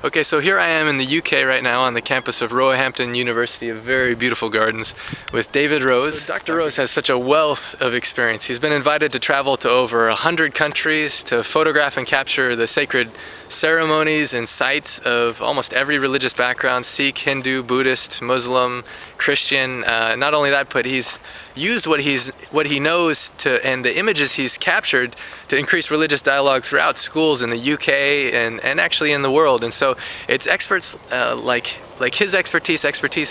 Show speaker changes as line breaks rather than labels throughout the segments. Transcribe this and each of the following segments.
Okay, so here I am in the UK right now on the campus of Roehampton University of very beautiful gardens with David Rose. So Dr. Rose has such a wealth of experience. He's been invited to travel to over 100 countries to photograph and capture the sacred ceremonies and sites of almost every religious background: Sikh, Hindu, Buddhist, Muslim, Christian. Not only that, but he's used what he knows to, and the images he's captured, to increase religious dialogue throughout schools in the UK and actually in the world. And so it's experts like his expertise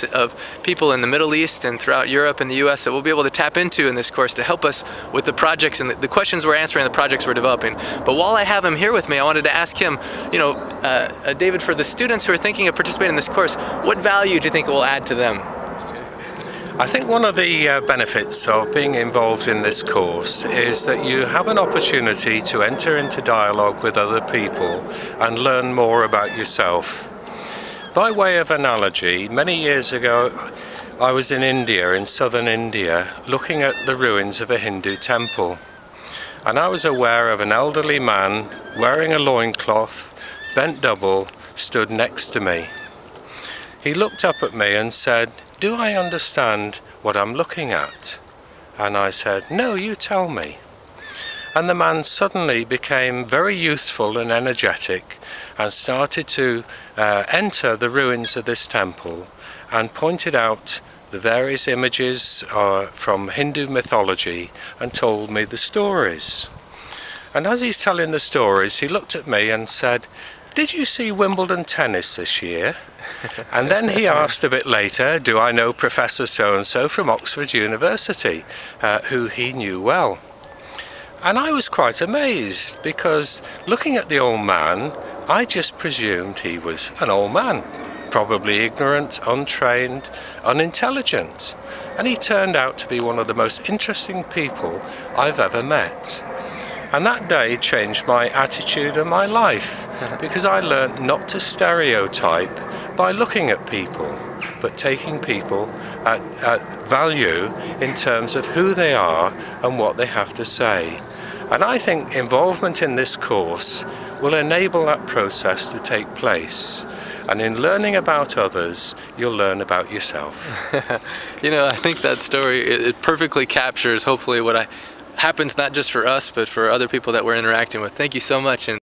of people in the Middle East and throughout Europe and the US that we'll be able to tap into in this course to help us with the projects and the questions we're answering, the projects we're developing. But while I have him here with me, I wanted to ask him, David, for the students who are thinking of participating in this course, what value do you think it will add to them?
I think one of the benefits of being involved in this course is that you have an opportunity to enter into dialogue with other people and learn more about yourself. By way of analogy, many years ago I was in India, in southern India, looking at the ruins of a Hindu temple. And I was aware of an elderly man wearing a loincloth, bent double, stood next to me. He looked up at me and said, "Do I understand what I'm looking at?" And I said, "No, you tell me." And the man suddenly became very youthful and energetic and started to enter the ruins of this temple and pointed out the various images from Hindu mythology and told me the stories. And as he's telling the stories, he looked at me and said, "Did you see Wimbledon tennis this year?" And then he asked a bit later, "Do I know Professor so-and-so from Oxford University?" Who he knew well. And I was quite amazed, because looking at the old man, I just presumed he was an old man, probably ignorant, untrained, unintelligent. And he turned out to be one of the most interesting people I've ever met. And that day changed my attitude and my life, because I learned not to stereotype by looking at people, but taking people at value in terms of who they are and what they have to say. And I think involvement in this course will enable that process to take place. And in learning about others, you'll learn about yourself.
I think that story, it perfectly captures hopefully what happens not just for us, but for other people that we're interacting with. Thank you so much.